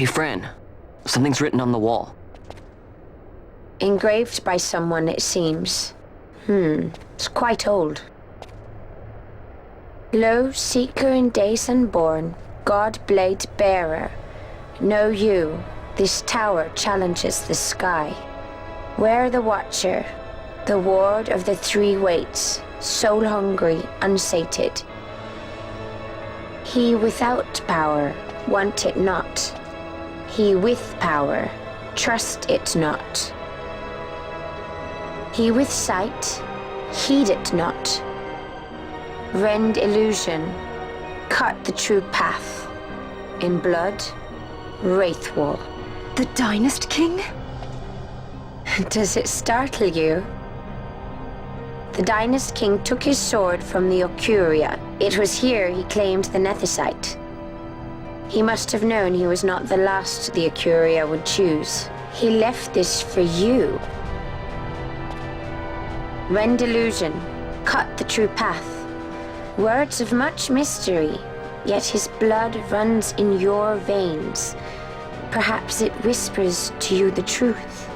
Hey, Fran. Something's written on the wall. Engraved by someone, it seems. It's quite old. Lo, seeker in days unborn, God-blade bearer, know you, this tower challenges the sky. Where the watcher, the ward of the three waits, soul-hungry, unsated. He without power, want it not. He with power, trust it not. He with sight, heed it not. Rend illusion, cut the true path. In blood, wraithwall. The Dynast King? Does it startle you? The Dynast King took his sword from the Ocuria. It was here he claimed the Nethicite. He must have known he was not the last the Ocuria would choose. He left this for you. Rend illusion, cut the true path. Words of much mystery, yet his blood runs in your veins. Perhaps it whispers to you the truth.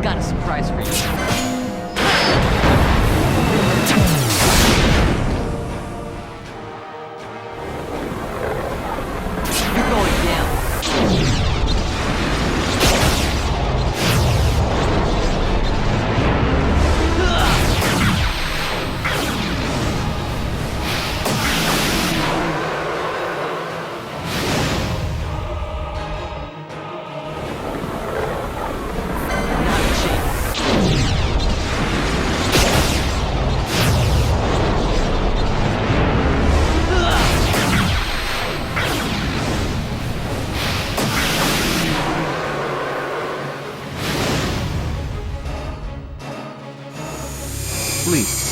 Got a surprise for you. You're going down. Please.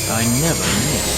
I never miss.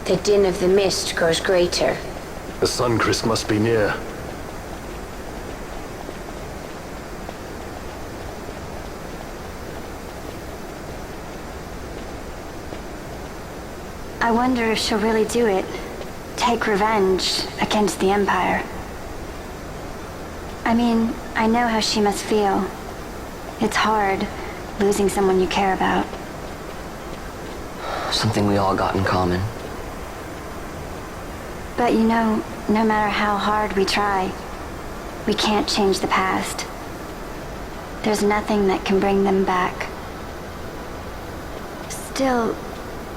The din of the mist grows greater. The Suncrest must be near. I wonder if she'll really do it. Take revenge against the Empire. I mean, I know how she must feel. It's hard, losing someone you care about. Something we all got in common. But you know, no matter how hard we try, we can't change the past. There's nothing that can bring them back. Still,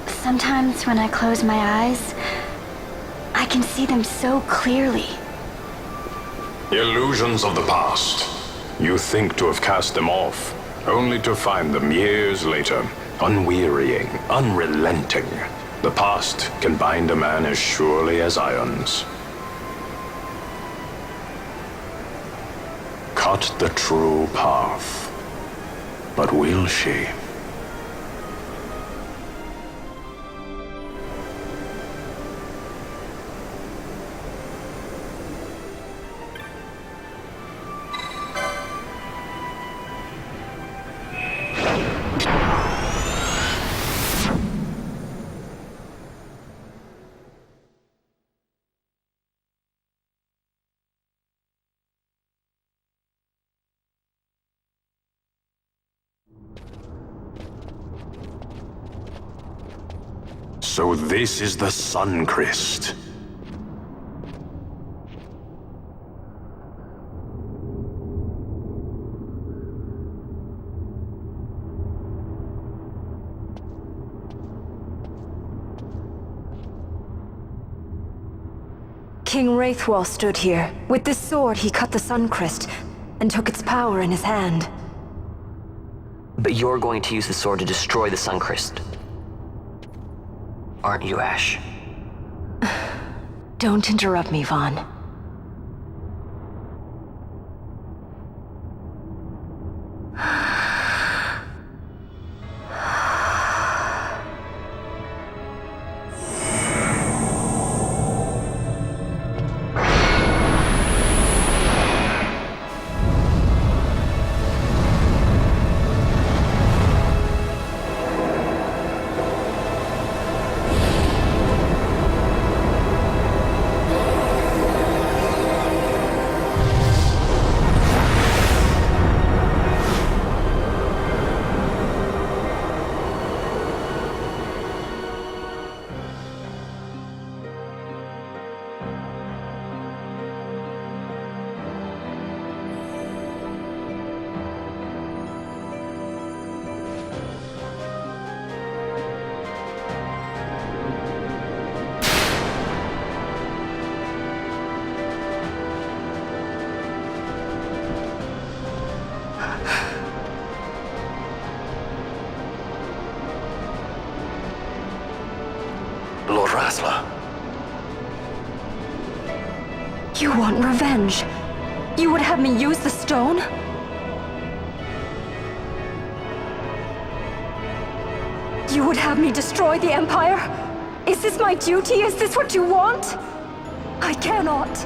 sometimes when I close my eyes, I can see them so clearly. Illusions of the past. You think to have cast them off, only to find them years later, unwearying, unrelenting. The past can bind a man as surely as irons. Cut the true path. But will she? So this is the Suncrest. King Wraithwall stood here. With this sword, he cut the Suncrest and took its power in his hand. But you're going to use the sword to destroy the Suncrest. Aren't you, Ashe? Don't interrupt me, Vaan. You want revenge? You would have me use the stone? You would have me destroy the Empire? Is this my duty? Is this what you want? I cannot.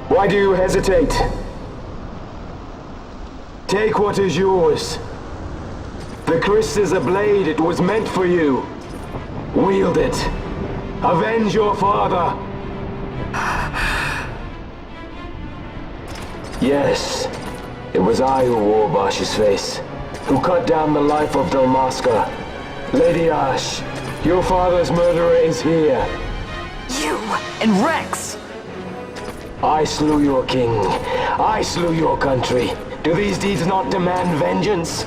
Why do you hesitate? Take what is yours. The Christ is a blade. It was meant for you. Wield it. Avenge your father. Yes, it was I who wore Bash's face, who cut down the life of Dalmasca. Lady Ashe, your father's murderer is here. You and Rex! I slew your king. I slew your country. Do these deeds not demand vengeance?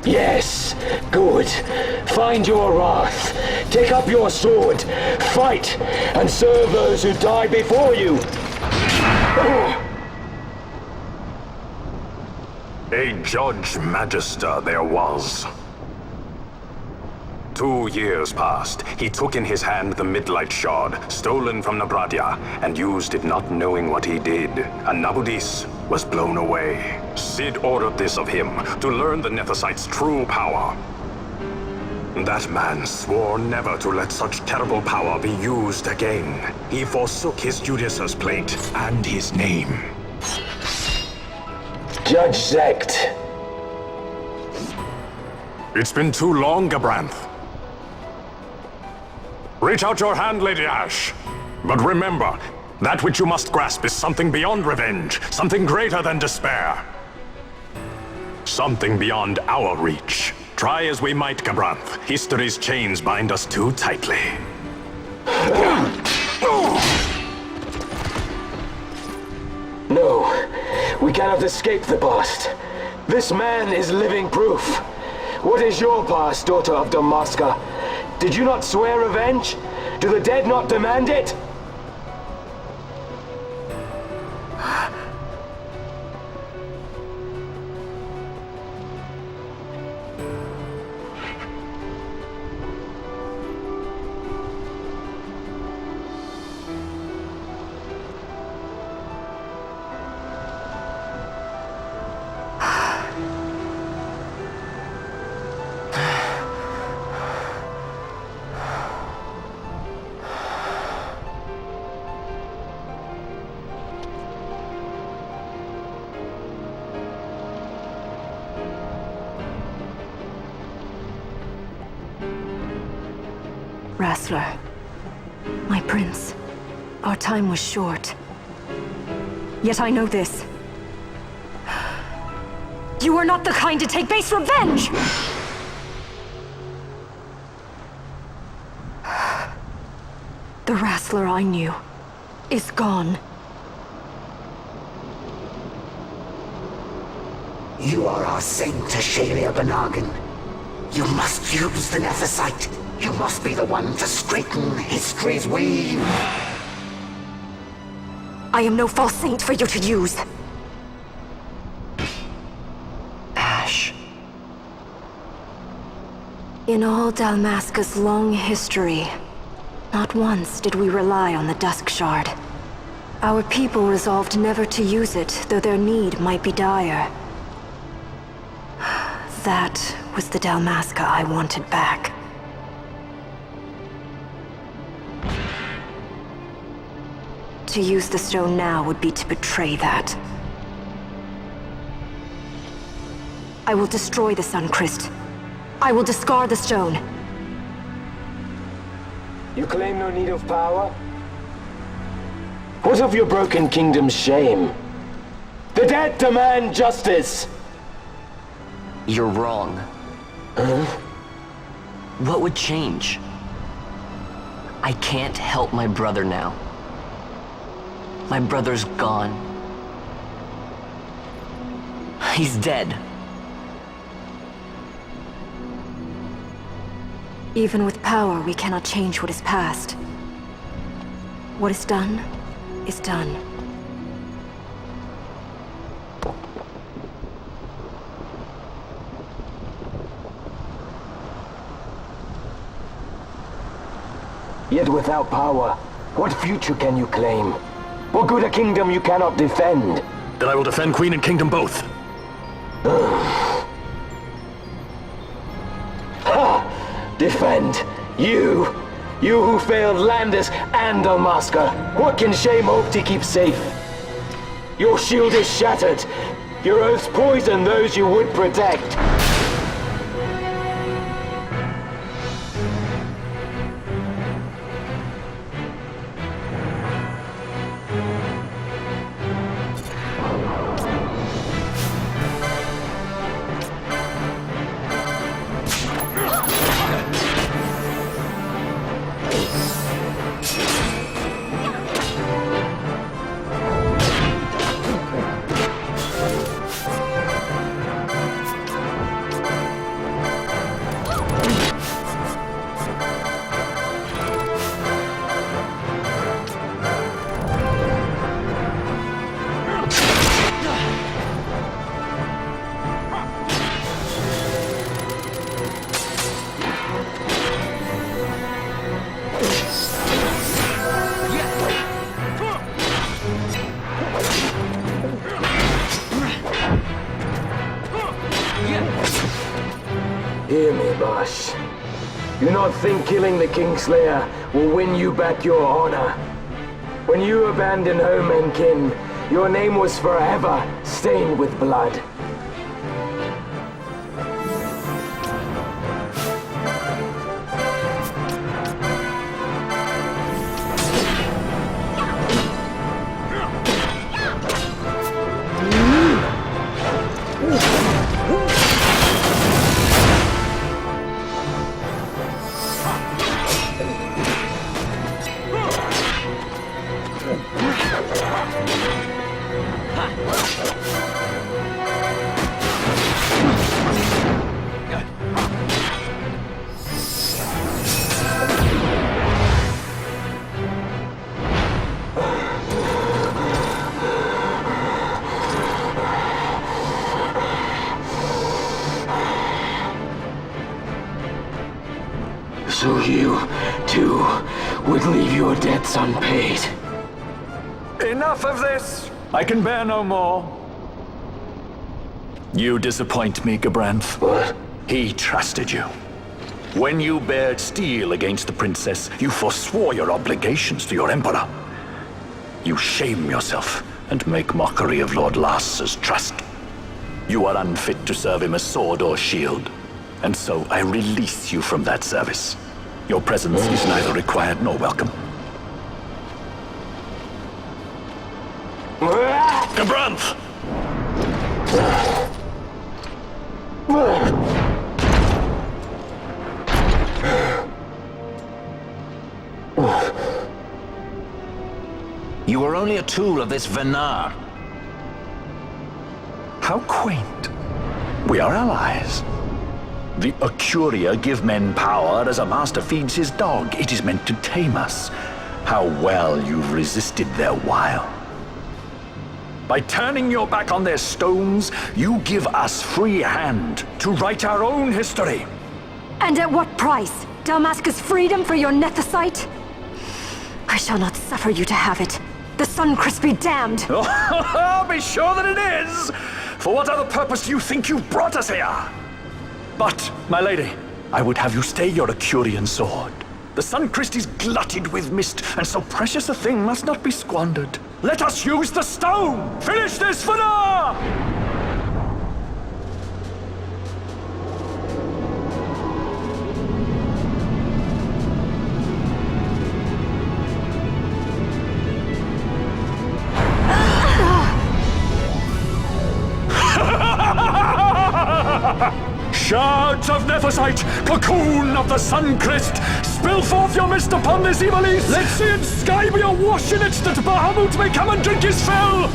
Yes, good. Find your wrath. Take up your sword. Fight, and serve those who died before you. A Judge Magister there was. 2 years passed. He took in his hand the Midlight Shard, stolen from Nabradia, and used it not knowing what he did. And Nabudis was blown away. Sid ordered this of him, to learn the Nethicite's true power. That man swore never to let such terrible power be used again. He forsook his Judais's plate and his name. Judge Zect. It's been too long, Gabranth. Reach out your hand, Lady Ashe. But remember, that which you must grasp is something beyond revenge, something greater than despair. Something beyond our reach. Try as we might, Gabranth, history's chains bind us too tightly. No, we cannot escape the past. This man is living proof. What is your past, daughter of Dalmasca? Did you not swear revenge? Do the dead not demand it? Wrestler, my prince, our time was short. Yet I know this. You are not the kind to take base revenge! The Wrestler I knew is gone. You are our saint, Ashelia Benargan. You must use the Nethicite. You must be the one to straighten history's weave. I am no false saint for you to use. Ashe. In all Dalmasca's long history, not once did we rely on the Dusk Shard. Our people resolved never to use it, though their need might be dire. That was the Dalmasca I wanted back. To use the stone now would be to betray that. I will destroy the Sun Christ. I will discard the stone. You claim no need of power? What of your broken kingdom's shame? The dead demand justice! You're wrong. Huh? What would change? I can't help my brother now. My brother's gone. He's dead. Even with power, we cannot change what is past. What is done, is done. Yet without power, what future can you claim? What good a kingdom you cannot defend? Then I will defend Queen and Kingdom both. Ha! Defend? You? You who failed Landis and Dalmasca. What can shame hope to keep safe? Your shield is shattered. Your oaths poison those you would protect. Hear me, Bash. Do not think killing the Kingslayer will win you back your honor. When you abandoned home and kin, your name was forever stained with blood. So you, too, would leave your debts unpaid. Enough of this! I can bear no more. You disappoint me, Gabranth. What? He trusted you. When you bared steel against the princess, you forswore your obligations to your emperor. You shame yourself and make mockery of Lord Lars's trust. You are unfit to serve him as sword or shield, and so I release you from that service. Your presence is neither required nor welcome. Gabranth! You are only a tool of this Vaan. How quaint. We are allies. The Ocuria give men power as a master feeds his dog. It is meant to tame us. How well you've resisted their wile. By turning your back on their stones, you give us free hand to write our own history. And at what price? Dalmasca's freedom for your nethicite? I shall not suffer you to have it. The Sunchrist be damned! Be sure that it is! For what other purpose do you think you brought us here? But, my lady, I would have you stay your Ocurian sword. The Sunchrist is glutted with mist, and so precious a thing must not be squandered. Let us use the stone! Finish this for now! Shards of Nephesite, cocoon of the Sunchrist, spill forth your mist upon this Ivalice! Let sea and sky be awash in it, that Bahamut may come and drink his fill!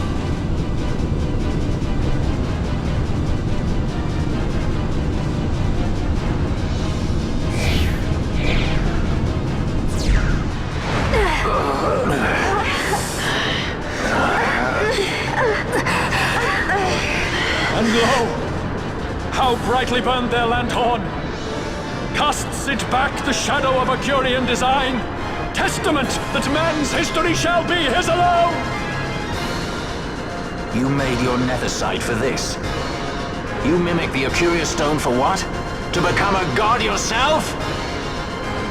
And lo! How brightly burned their lanthorn! Casts it back the shadow of Ocurian design, testament that man's history shall be his alone! You made your nethicite for this. You mimic the Ocuria stone for what? To become a god yourself?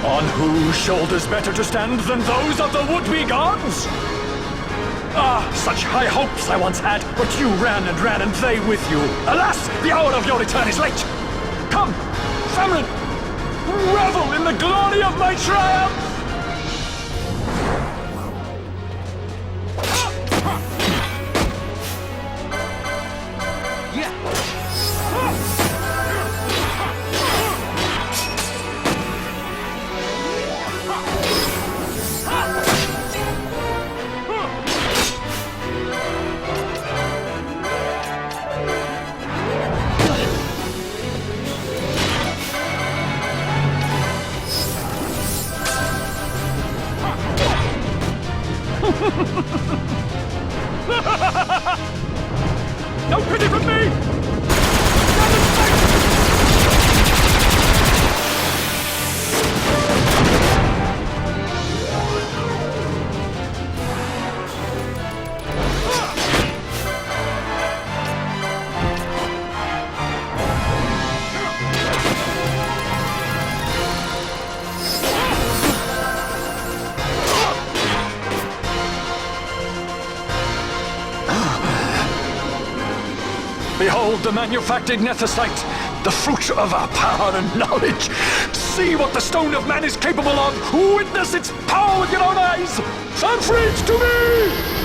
On whose shoulders better to stand than those of the would-be gods? Ah, such high hopes I once had, but you ran, and they with you. Alas, the hour of your return is late. Come, family, revel in the glory of my triumph! No pity from me! Behold the manufactured nethicite, the fruit of our power and knowledge. See what the stone of man is capable of. Witness its power with your own eyes. And free it to me!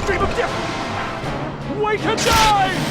Dream of death! Wake and die!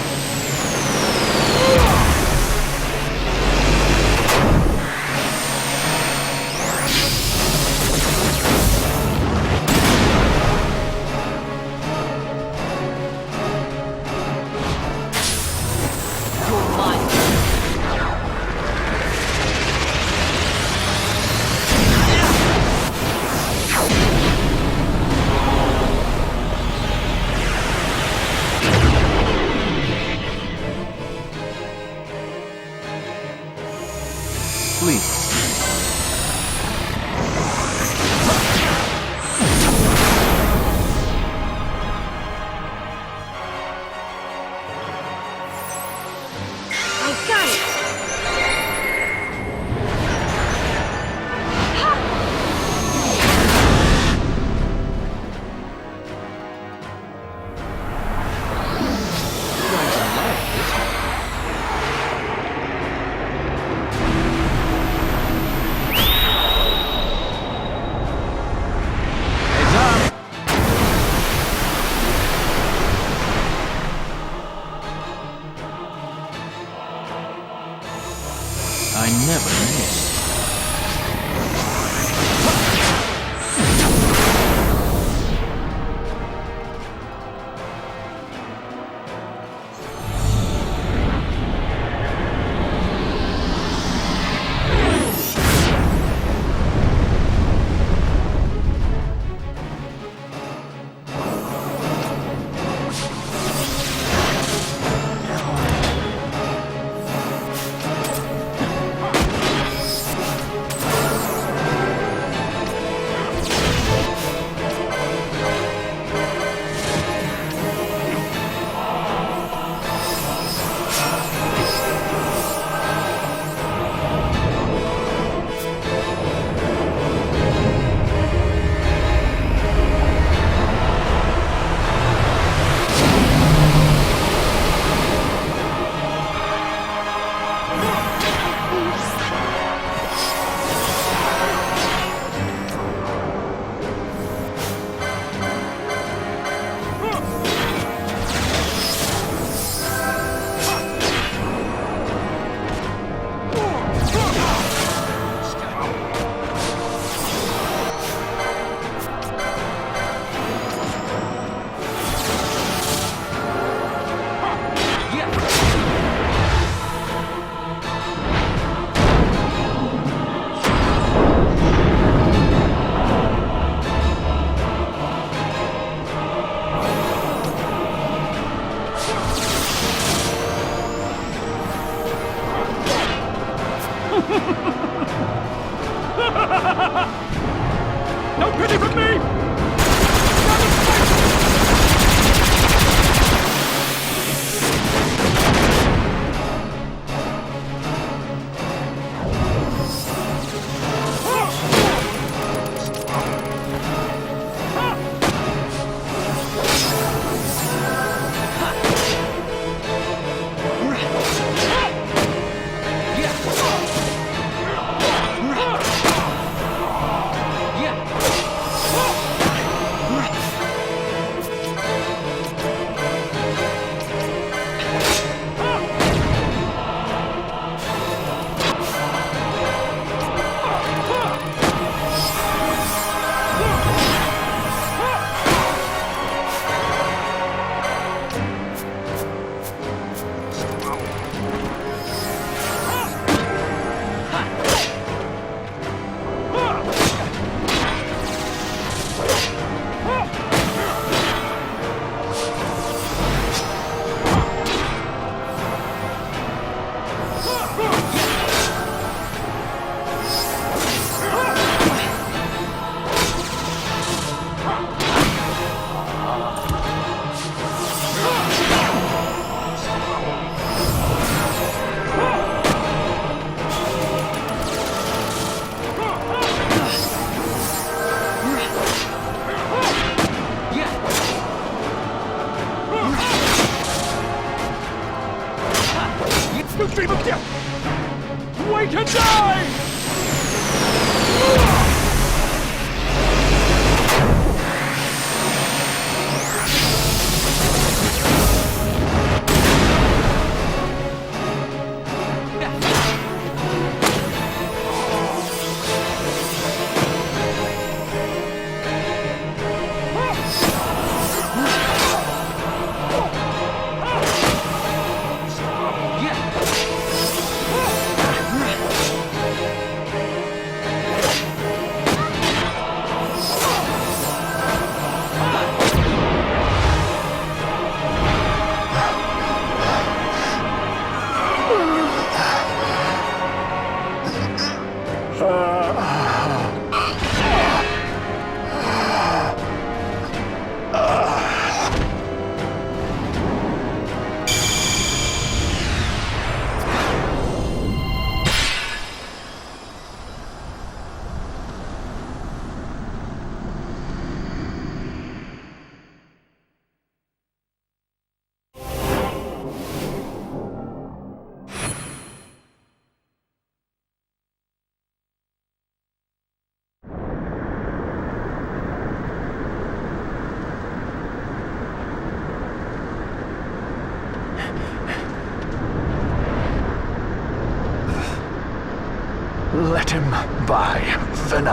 Goodbye, Vaan.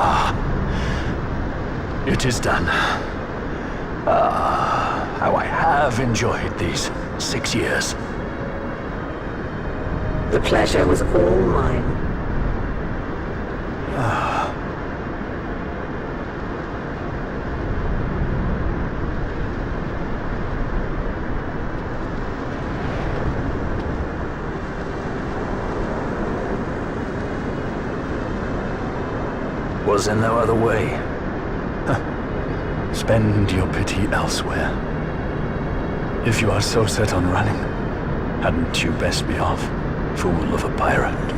It is done. How I have enjoyed these 6 years. The pleasure was all mine. Was there no other way? Spend your pity elsewhere. If you are so set on running, hadn't you best be off, fool of a pirate?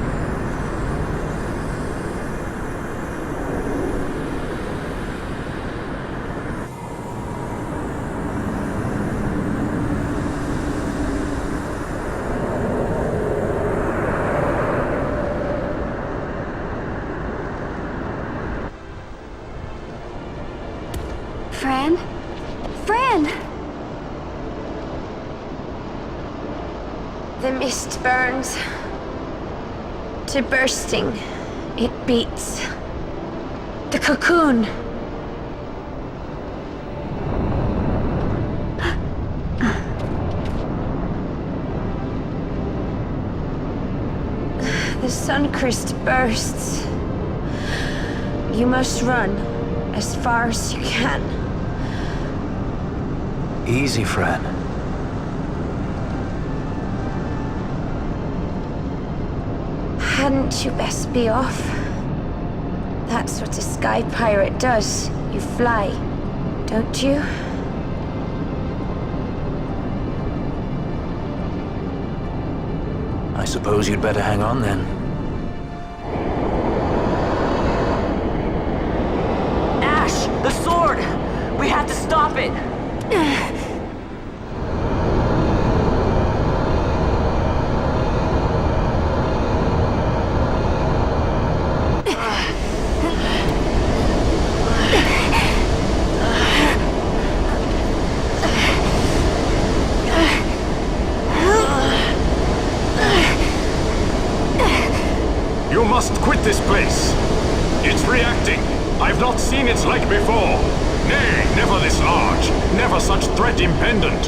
Fran? Fran! The mist burns to bursting. It beats. The cocoon. The Suncrist bursts. You must run as far as you can. Easy, Fran. Hadn't you best be off? That's what a sky pirate does. You fly, don't you? I suppose you'd better hang on then. Ashe! The sword! We have to stop it! You must quit this place. It's reacting. I've not seen its like before. Nay, never this large. Never such threat impendent.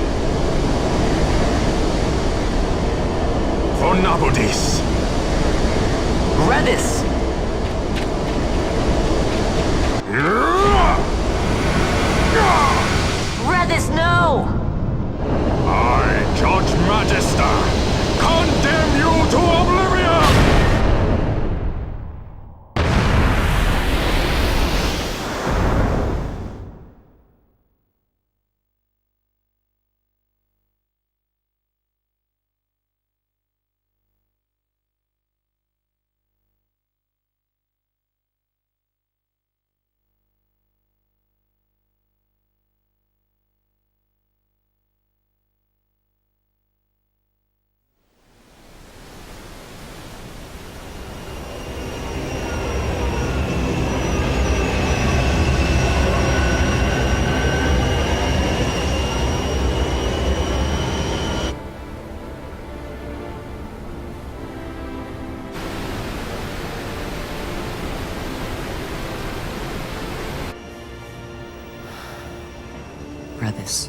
For Nabudis. Redis! Redis, no! I, Judge Magister, condemn you to oblivion! Redis.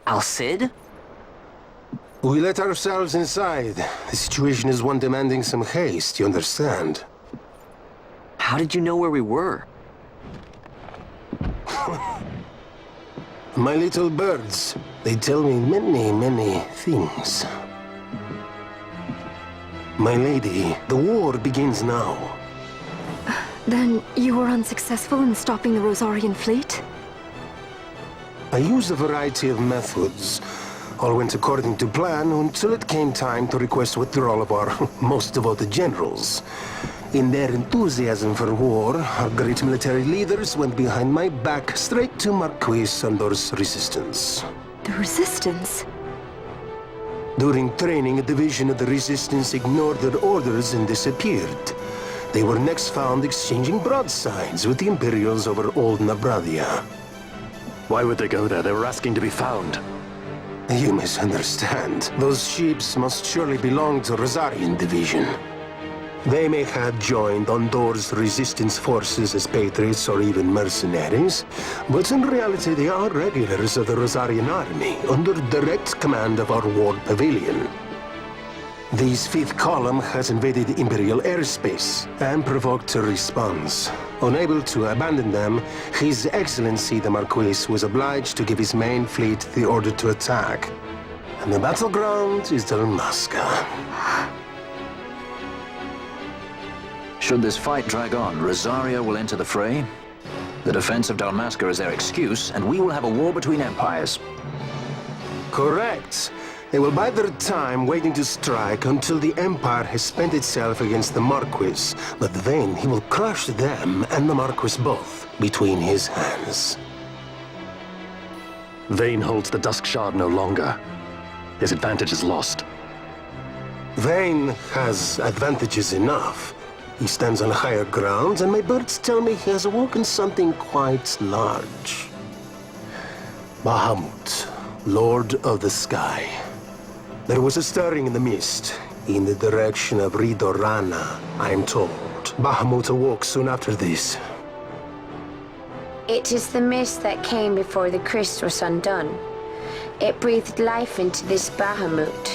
Al-Cid? We let ourselves inside. The situation is one demanding some haste, you understand? How did you know where we were? My little birds, they tell me many, many things. My lady, the war begins now. Then you were unsuccessful in stopping the Rosarian fleet? I used a variety of methods. All went according to plan until it came time to request withdrawal of our most devoted generals. In their enthusiasm for war, our great military leaders went behind my back straight to Marquis Sandor's resistance. The Resistance? During training, a division of the Resistance ignored their orders and disappeared. They were next found exchanging broadsides with the Imperials over Old Nabradia. Why would they go there? They were asking to be found. You misunderstand. Those ships must surely belong to Rosarian division. They may have joined Ondor's resistance forces as patriots or even mercenaries, but in reality they are regulars of the Rosarian army, under direct command of our war pavilion. This fifth column has invaded Imperial airspace and provoked a response. Unable to abandon them, His Excellency the Marquis was obliged to give his main fleet the order to attack. And the battleground is Dalmasca. Should this fight drag on, Rosaria will enter the fray. The defense of Dalmasca is their excuse, and we will have a war between empires. Correct. They will bide their time waiting to strike until the Empire has spent itself against the Marquis. But then he will crush them and the Marquis both between his hands. Vaan holds the Dusk Shard no longer. His advantage is lost. Vaan has advantages enough. He stands on higher ground, and my birds tell me he has awoken something quite large. Bahamut, Lord of the Sky. There was a stirring in the mist, in the direction of Ridorana, I am told. Bahamut awoke soon after this. It is the mist that came before the Christ was undone. It breathed life into this Bahamut.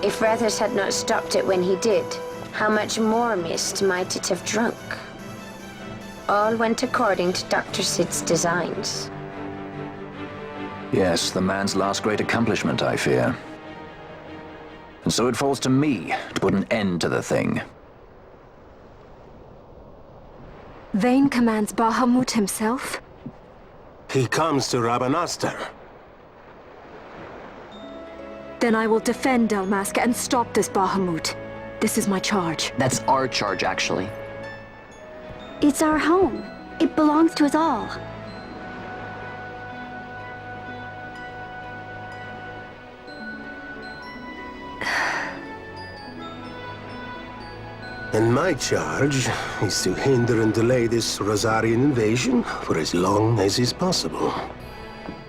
If Rethus had not stopped it when he did, how much more mist might it have drunk? All went according to Dr. Sid's designs. Yes, the man's last great accomplishment, I fear. And so it falls to me to put an end to the thing. Vaan commands Bahamut himself? He comes to Rabanastar. Then I will defend Dalmasca and stop this Bahamut. This is my charge. That's our charge, actually. It's our home. It belongs to us all. And my charge is to hinder and delay this Rosarian invasion for as long as is possible.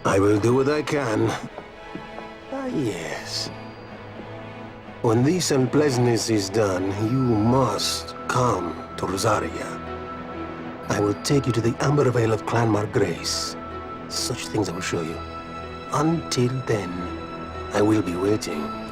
I will do what I can. Ah, yes. When this unpleasantness is done, you must come to Rosaria. I will take you to the Amber Vale of Clan Margrace. Such things I will show you. Until then, I will be waiting.